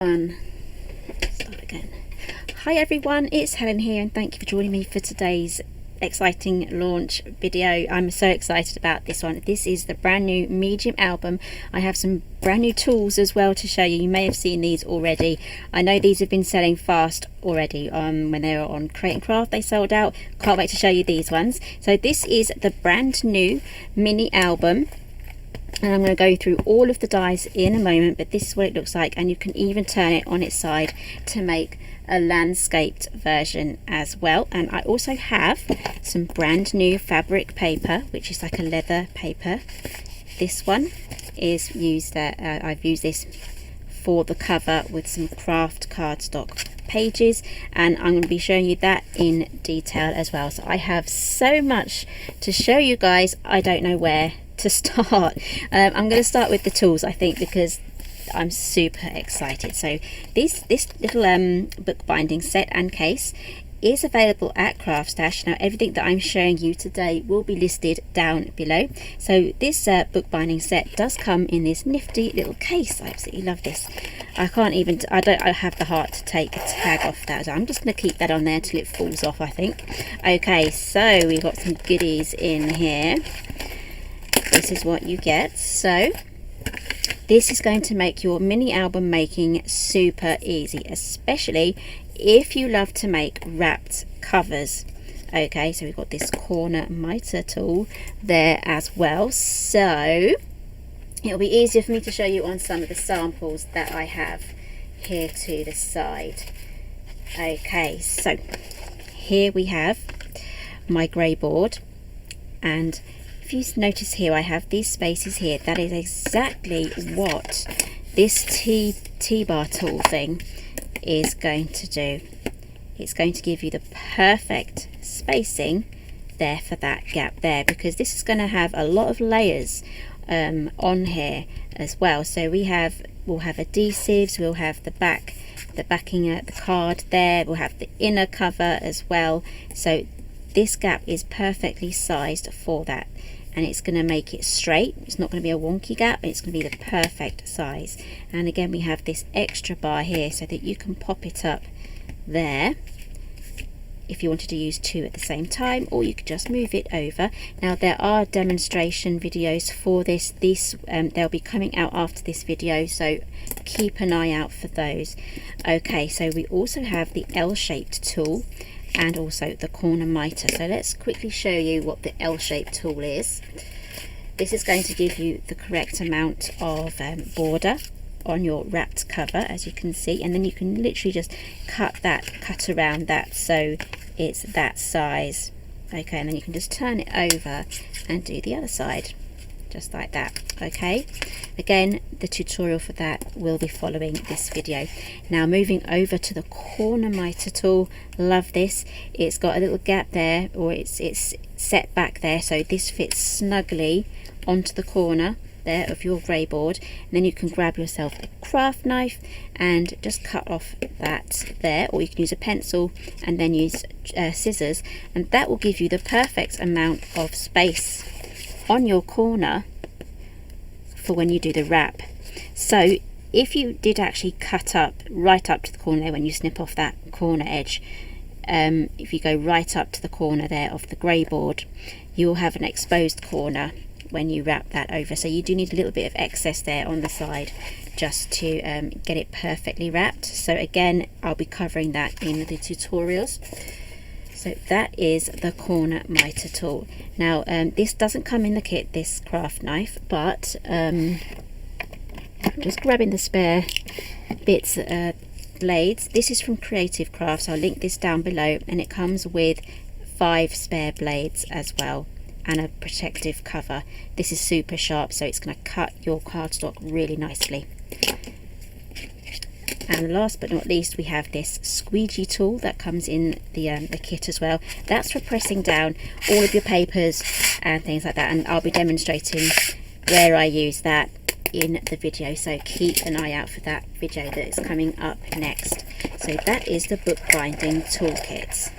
Start again. Hi everyone, it's Helen here and thank you for joining me for today's exciting launch video. I'm so excited about this one. This is the brand new medium album. I have some brand new tools as well to show you. You may have seen these already. I know these have been selling fast already. When they were on Kraft they sold out. Can't wait to show you these ones. So this is the brand new mini album. And I'm going to go through all of the dies in a moment, but this is what it looks like, and you can even turn it on its side to make a landscaped version as well. And I also have some brand new fabric paper, which is like a leather paper. This one is used, I've used this for the cover with some Kraft cardstock pages, and I'm going to be showing you that in detail as well. So I have so much to show you guys, I don't know where to start. I'm going to start with the tools, I think, because I'm super excited. So this little bookbinding set and case is available at Craft Stash. Now everything that I'm showing you today will be listed down below. So this bookbinding set does come in this nifty little case. I absolutely love this. I have the heart to take a tag off that, so I'm just going to keep that on there till it falls off, I think. Okay, so we've got some goodies in here. This is what you get. So this is going to make your mini album making super easy, especially if you love to make wrapped covers. Okay, so we've got this corner miter tool there as well, so it'll be easier for me to show you on some of the samples that I have here to the side. Okay, so here we have my grey board, and if you notice here, I have these spaces here. That is exactly what this T-bar tool thing is going to do. It's going to give you the perfect spacing there for that gap there, because this is going to have a lot of layers on here as well. So we'll have adhesives, we'll have the backing the card there, we'll have the inner cover as well. So this gap is perfectly sized for that, and it's going to make it straight. It's not going to be a wonky gap, it's going to be the perfect size. And again, we have this extra bar here so that you can pop it up there if you wanted to use two at the same time, or you could just move it over. Now there are demonstration videos for this. They'll be coming out after this video, so keep an eye out for those. Okay, so we also have the L-shaped tool and also the corner miter. So let's quickly show you what the L-shaped tool is. This is going to give you the correct amount of border on your wrapped cover, as you can see, and then you can literally just cut around that so it's that size. Okay, and then you can just turn it over and do the other side just like that. Okay, again, the tutorial for that will be following this video. Now moving over to the corner miter tool. Love this. It's got a little gap there, or it's set back there, so this fits snugly onto the corner there of your grey board. And then you can grab yourself a craft knife and just cut off that there, or you can use a pencil and then use scissors, and that will give you the perfect amount of space on your corner for when you do the wrap. So if you did actually cut up right up to the corner there, when you snip off that corner edge, if you go right up to the corner there of the grey board, you'll have an exposed corner when you wrap that over. So you do need a little bit of excess there on the side just to get it perfectly wrapped. So again, I'll be covering that in the tutorials. So that is the corner miter tool. Now this doesn't come in the kit, this craft knife, but I'm just grabbing the spare bits, blades. This is from Creative Crafts. I'll link this down below, and it comes with 5 spare blades as well and a protective cover. This is super sharp, so it's going to cut your cardstock really nicely. And last but not least, we have this squeegee tool that comes in the kit as well. That's for pressing down all of your papers and things like that, and I'll be demonstrating where I use that in the video, so keep an eye out for that video that is coming up next. So that is the bookbinding toolkit.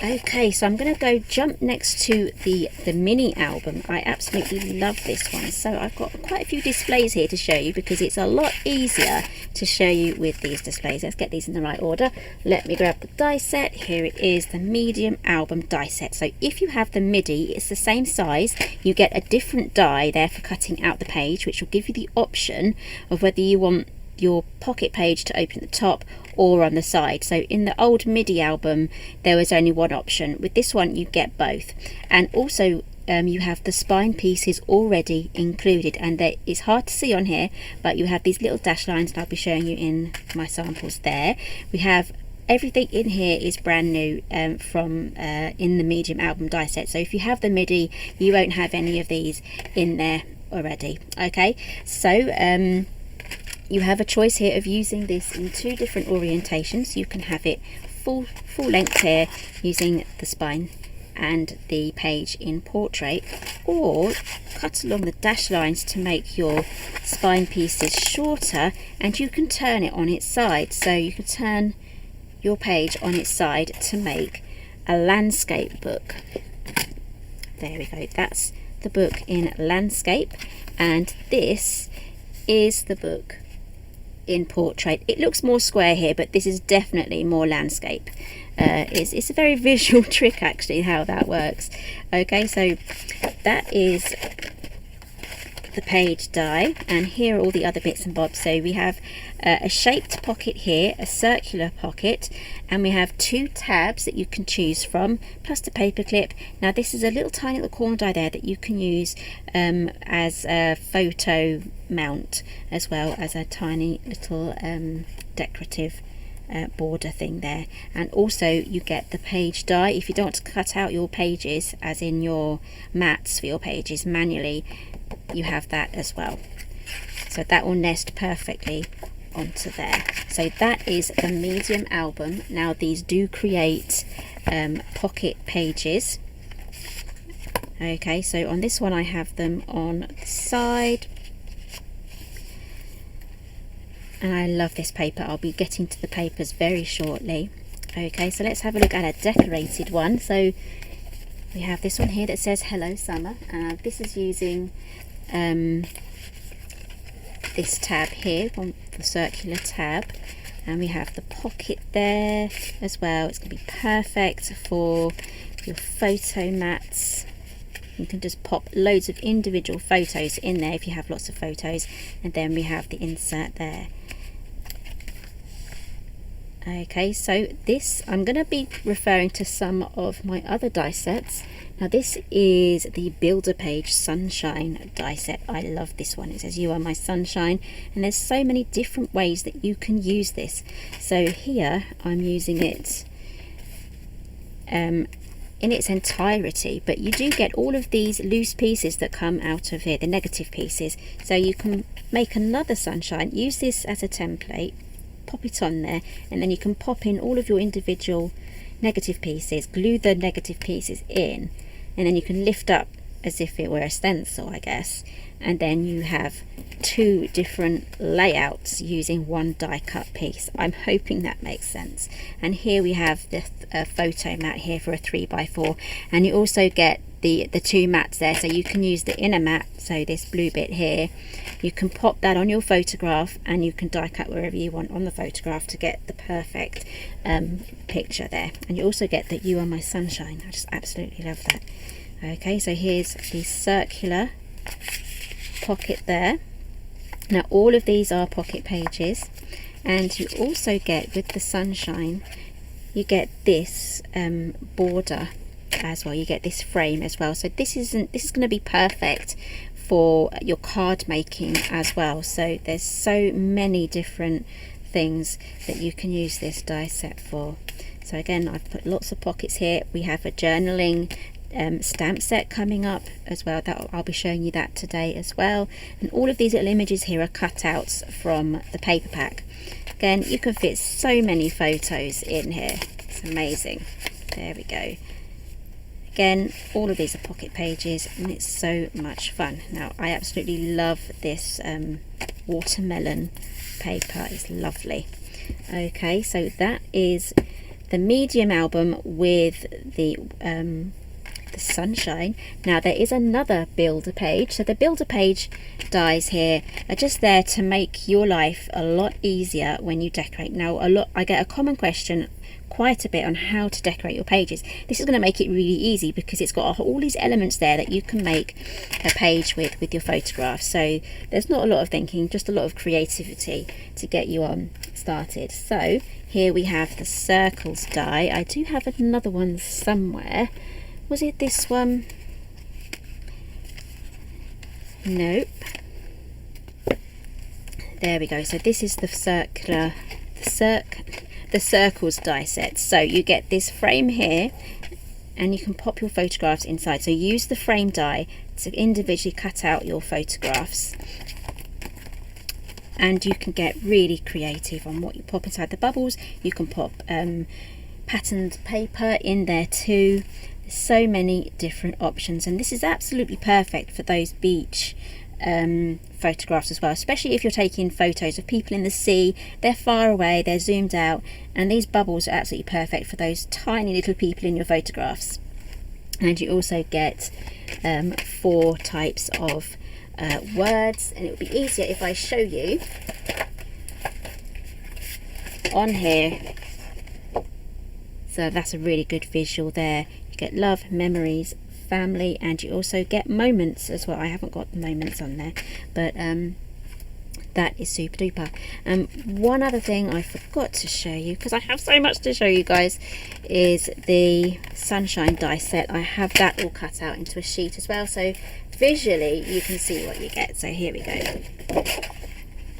Okay, so I'm going to go jump next to the mini album. I absolutely love this one. So I've got quite a few displays here to show you because it's a lot easier to show you with these displays. Let's get these in the right order. Let me grab the die set. Here it is, the medium album die set. So if you have the MIDI, it's the same size. You get a different die there for cutting out the page, which will give you the option of whether you want your pocket page to open at the top or on the side. So in the old MIDI album there was only one option. With this one you get both, and also you have the spine pieces already included, and it's hard to see on here, but you have these little dash lines, and I'll be showing you in my samples there. We have everything in here is brand new from in the medium album die set. So if you have the MIDI, you won't have any of these in there already. Okay, so you have a choice here of using this in two different orientations. You can have it full length here using the spine and the page in portrait, or cut along the dash lines to make your spine pieces shorter, and you can turn it on its side. So you can turn your page on its side to make a landscape book. There we go, that's the book in landscape, and this is the book in portrait. It looks more square here, but this is definitely more landscape. It's a very visual trick actually how that works. Okay, so that is the page die, and here are all the other bits and bobs. So we have a shaped pocket here, a circular pocket, and we have two tabs that you can choose from, plus the paper clip. Now this is a little tiny little corner die there that you can use as a photo mount, as well as a tiny little decorative border thing there. And also you get the page die if you don't want to cut out your pages, as in your mats for your pages manually. You have that as well, so that will nest perfectly onto there. So that is the medium album. Now these do create pocket pages. Okay, so on this one I have them on the side, and I love this paper. I'll be getting to the papers very shortly. Okay, so let's have a look at a decorated one. So we have this one here that says Hello Summer. This is using this tab here, on the circular tab, and we have the pocket there as well. It's going to be perfect for your photo mats. You can just pop loads of individual photos in there if you have lots of photos, and then we have the insert there. Okay, so this, I'm going to be referring to some of my other die sets. Now this is the Builder Page Sunshine die set. I love this one. It says You Are My Sunshine, and there's so many different ways that you can use this. So here I'm using it in its entirety, but you do get all of these loose pieces that come out of here, the negative pieces. So you can make another sunshine, use this as a template, pop it on there, and then you can pop in all of your individual negative pieces, glue the negative pieces in, and then you can lift up as if it were a stencil, I guess, and then you have two different layouts using one die cut piece. I'm hoping that makes sense. And here we have the photo mat here for a 3x4, and you also get the two mats there, so you can use the inner mat, so this blue bit here, you can pop that on your photograph, and you can die cut wherever you want on the photograph to get the perfect picture there. And you also get that You Are My Sunshine. I just absolutely love that. Okay, so here's the circular pocket there. Now all of these are pocket pages, and you also get, with the sunshine, you get this border as well. You get this frame as well. So this is going to be perfect for your card making as well. So there's so many different things that you can use this die set for. So again, I've put lots of pockets here. We have a journaling stamp set coming up as well, that I'll be showing you that today as well. And all of these little images here are cutouts from the paper pack. Again, you can fit so many photos in here. It's amazing. There we go. Again, all of these are pocket pages, and it's so much fun. Now I absolutely love this watermelon paper. It's lovely. Okay, so that is the medium album with the sunshine. Now there is another builder page. So the builder page dies here are just there to make your life a lot easier when you decorate. Now I get a common question quite a bit on how to decorate your pages. This is going to make it really easy because it's got all these elements there that you can make a page with your photographs. So there's not a lot of thinking, just a lot of creativity to get you on started. So here we have the circles die. I do have another one somewhere. Was it this one? Nope. There we go. So this is the circles die set. So you get this frame here and you can pop your photographs inside. So use the frame die to individually cut out your photographs. And you can get really creative on what you pop inside the bubbles. You can pop patterned paper in there too. So many different options, and this is absolutely perfect for those beach photographs as well, especially if you're taking photos of people in the sea. They're far away, they're zoomed out, and these bubbles are absolutely perfect for those tiny little people in your photographs. And you also get 4 types of words, and it would be easier if I show you on here. So that's a really good visual there. Get love, memories, family, and you also get moments as well. I haven't got the moments on there, but that is super duper. One other thing I forgot to show you, because I have so much to show you guys, is the sunshine die set. I have that all cut out into a sheet as well, so visually you can see what you get. So here we go.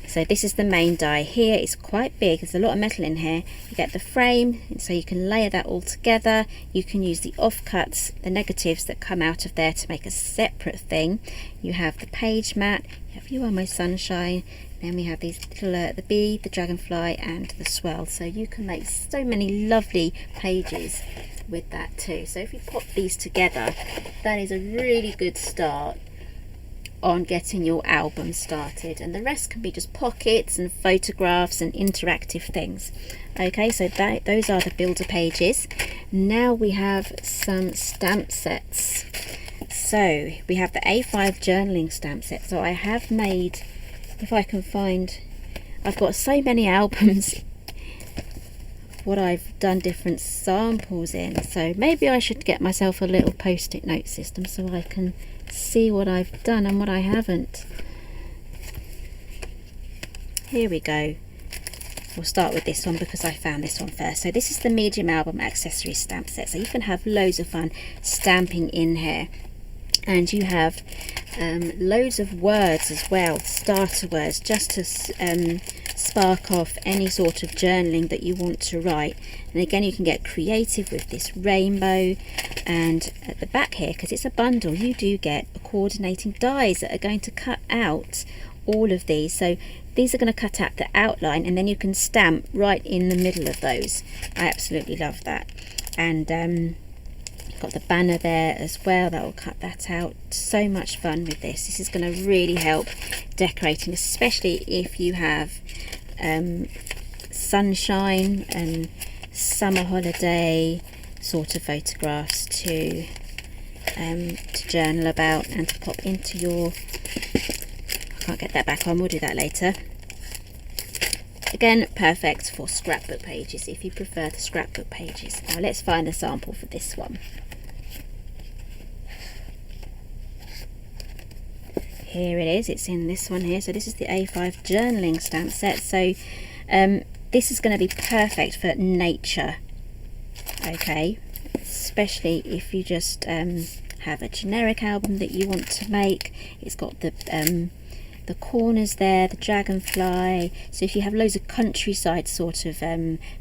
So this is the main die. Here it's quite big, there's a lot of metal in here. You get the frame, so you can layer that all together. You can use the offcuts, the negatives that come out of there to make a separate thing. You have the page mat, you have You Are My Sunshine, then we have these little, the bee, the dragonfly, and the swell. So you can make so many lovely pages with that too. So if you pop these together, that is a really good start on getting your album started, and the rest can be just pockets and photographs and interactive things. Okay, so those are the builder pages. Now we have some stamp sets. So we have the A5 journaling stamp set. So I have made, if I can find, I've got so many albums what I've done different samples in, so maybe I should get myself a little post-it note system so I can see what I've done and what I haven't. Here we go. We'll start with this one because I found this one first. So this is the medium album accessory stamp set, so you can have loads of fun stamping in here, and you have loads of words as well, starter words, just to spark off any sort of journaling that you want to write. And again, you can get creative with this rainbow. And at the back here, because it's a bundle, you do get coordinating dies that are going to cut out all of these. So these are going to cut out the outline, and then you can stamp right in the middle of those. I absolutely love that. And got the banner there as well, that will cut that out. So much fun with this. This is going to really help decorating, especially if you have sunshine and summer holiday sort of photographs to journal about and to pop into your, I can't get that back on, we'll do that later. Again, perfect for scrapbook pages if you prefer the scrapbook pages. Now let's find the sample for this one. Here it is, it's in this one here. So this is the A5 journaling stamp set. So this is going to be perfect for nature, okay, especially if you just have a generic album that you want to make. It's got the corners there, the dragonfly. So if you have loads of countryside sort of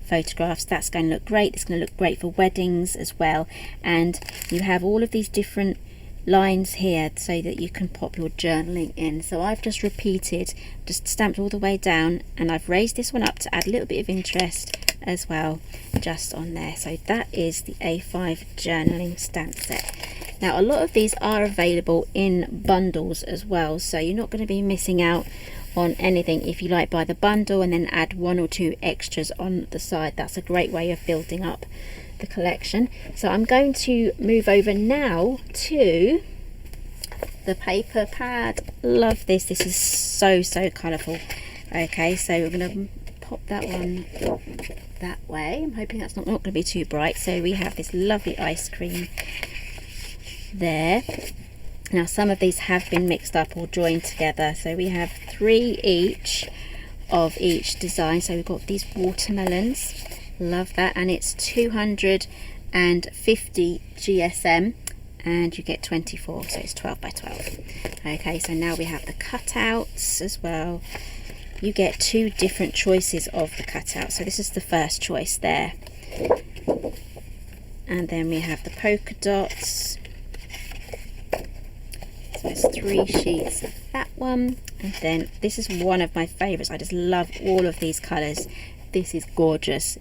photographs, that's going to look great. It's going to look great for weddings as well. And you have all of these different lines here so that you can pop your journaling in. So I've just repeated, just stamped all the way down, and I've raised this one up to add a little bit of interest as well, just on there. So that is the A5 journaling stamp set. Now a lot of these are available in bundles as well, so you're not going to be missing out on anything. If you like, buy the bundle and then add 1 or 2 extras on the side. That's a great way of building up the collection. So I'm going to move over now to the paper pad. Love this. This is so colourful. Okay, so we're going to pop that one that way. I'm hoping that's not going to be too bright. So we have this lovely ice cream there. Now some of these have been mixed up or joined together, so we have 3 each of each design. So we've got these watermelons, love that, and it's 250 GSM and you get 24, so it's 12 by 12. Okay, so now we have the cutouts as well. You get 2 different choices of the cutout. So this is the first choice there, and then we have the polka dots. So there's 3 sheets of that one, and then this is one of my favourites. I just love all of these colours. This is gorgeous.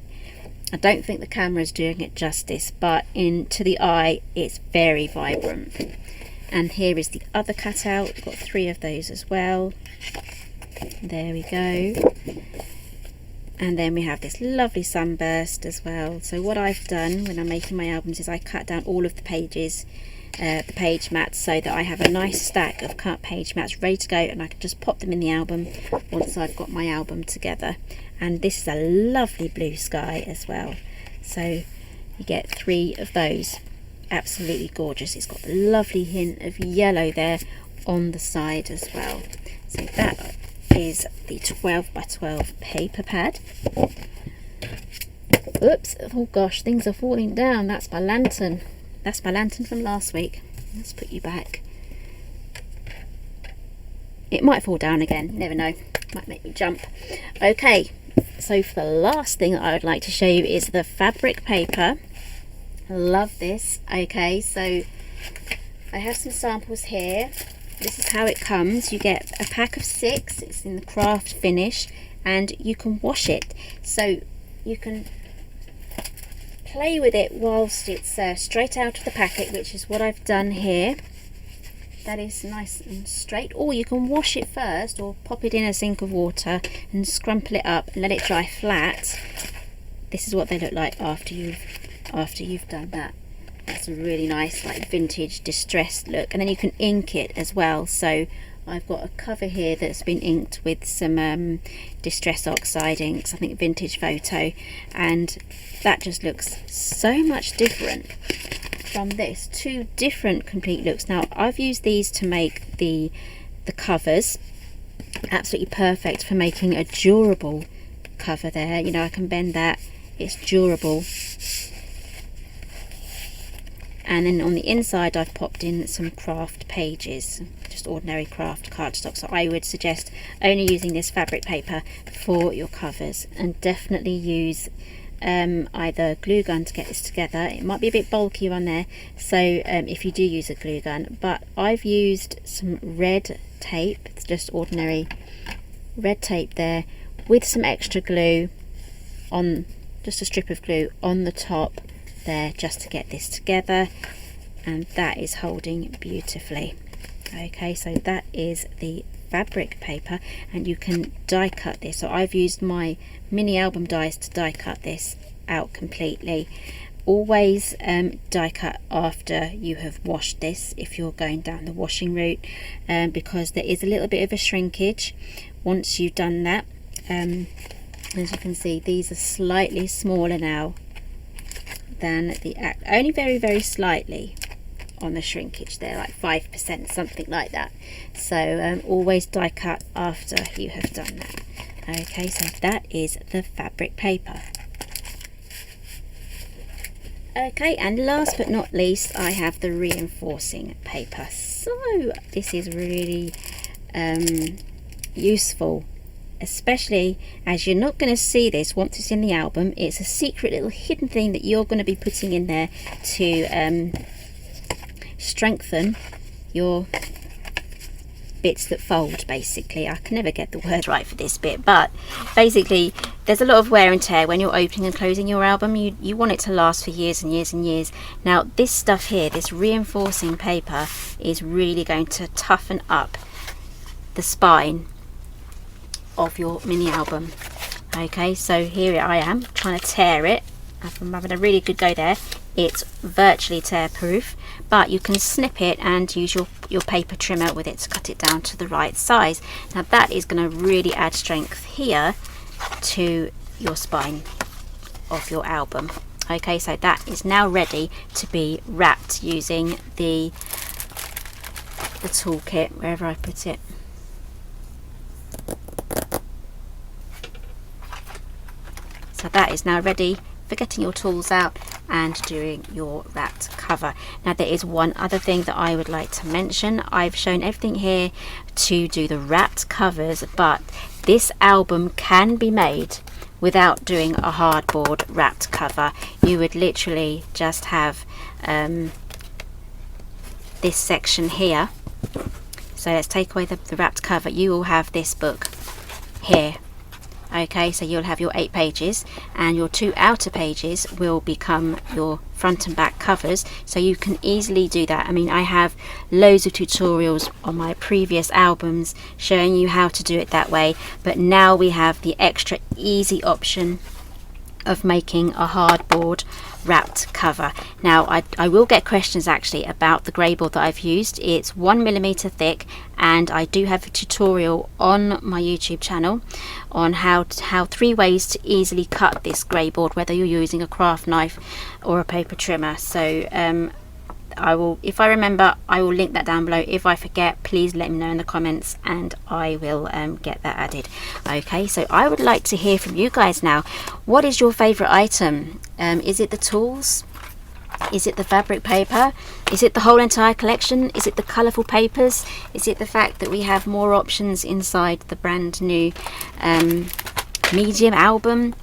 I don't think the camera is doing it justice, but to the eye it's very vibrant. And here is the other cutout. We've got 3 of those as well. There we go. And then we have this lovely sunburst as well. So what I've done when I'm making my albums is I cut down all of the pages, the page mats, so that I have a nice stack of cut page mats ready to go, and I can just pop them in the album once I've got my album together. And this is a lovely blue sky as well, so you get 3 of those. Absolutely gorgeous. It's got a lovely hint of yellow there on the side as well. So that is the 12 by 12 paper pad. Oops, oh gosh, things are falling down. That's my lantern. That's my lantern from last week. Let's put you back. It might fall down again, never know. Might make me jump. Okay, so for the last thing that I would like to show you is the fabric paper. I love this. Okay, so I have some samples here. This is how it comes. You get a pack of 6. It's in the Kraft finish, and you can wash it. So you can play with it whilst it's straight out of the packet, which is what I've done here. That is nice and straight. Or you can wash it first, or pop it in a sink of water and scrumple it up and let it dry flat. This is what they look like after you've done that. That's a really nice, like, vintage distressed look. And then you can ink it as well. So I've got a cover here that's been inked with some Distress Oxide inks, I think Vintage Photo, and that just looks so much different from this. 2 different complete looks. Now I've used these to make the covers. Absolutely perfect for making a durable cover there. You know, I can bend that, it's durable. And then on the inside I've popped in some Kraft pages, just ordinary Kraft cardstock. So I would suggest only using this fabric paper for your covers, and definitely use either glue gun to get this together. It might be a bit bulky on there, so if you do use a glue gun, but I've used some red tape. It's just ordinary red tape there, with some extra glue on, just a strip of glue on the top there, just to get this together, and that is holding beautifully. Okay, so that is the fabric paper, and you can die cut this. So I've used my mini album dies to die cut this out completely. Always die cut after you have washed this if you're going down the washing route, because there is a little bit of a shrinkage once you've done that. As you can see, these are slightly smaller now than the only very slightly on the shrinkage there, like 5%, something like that. So always die cut after you have done that. Okay, so that is the fabric paper. Okay, and last but not least, I have the reinforcing paper. So this is really useful, especially as you're not going to see this once it's in the album. It's a secret little hidden thing that you're going to be putting in there to strengthen your bits that fold, basically. I can never get the word right for this bit, but basically there's a lot of wear and tear when you're opening and closing your album. You want it to last for years and years and years. Now this stuff here, this reinforcing paper, is really going to toughen up the spine of your mini album. Okay, so here I am trying to tear it. I'm having a really good go there. It's virtually tear proof, but you can snip it and use your paper trimmer with it to cut it down to the right size. Now that is going to really add strength here to your spine of your album. Okay, so that is now ready to be wrapped using the toolkit, wherever I put it. So that is now ready for getting your tools out and doing your wrapped cover. Now there is one other thing that I would like to mention. I've shown everything here to do the wrapped covers, but this album can be made without doing a hardboard wrapped cover. You would literally just have this section here. So let's take away the wrapped cover. You will have this book here. Okay, so you'll have your 8 pages, and your 2 outer pages will become your front and back covers, so you can easily do that. I mean, I have loads of tutorials on my previous albums showing you how to do it that way, but now we have the extra easy option of making a hardboard wrapped cover. Now I will get questions actually about the grey board that I've used. It's 1mm thick, and I do have a tutorial on my YouTube channel on how 3 ways to easily cut this grey board, whether you're using a craft knife or a paper trimmer. So I will, if I remember, I will link that down below. If I forget, please let me know in the comments and I will get that added. Okay, so I would like to hear from you guys now. What is your favorite item? Is it the tools? Is it the fabric paper? Is it the whole entire collection? Is it the colourful papers? Is it the fact that we have more options inside the brand new medium album?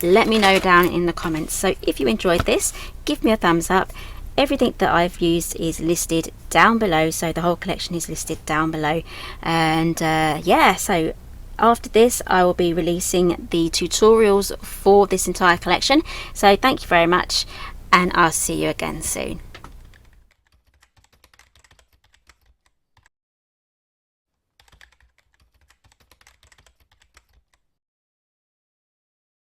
Let me know down in the comments. So if you enjoyed this, give me a thumbs up. Everything that I've used is listed down below, so the whole collection is listed down below. And yeah, so after this I will be releasing the tutorials for this entire collection. So thank you very much, and I'll see you again soon.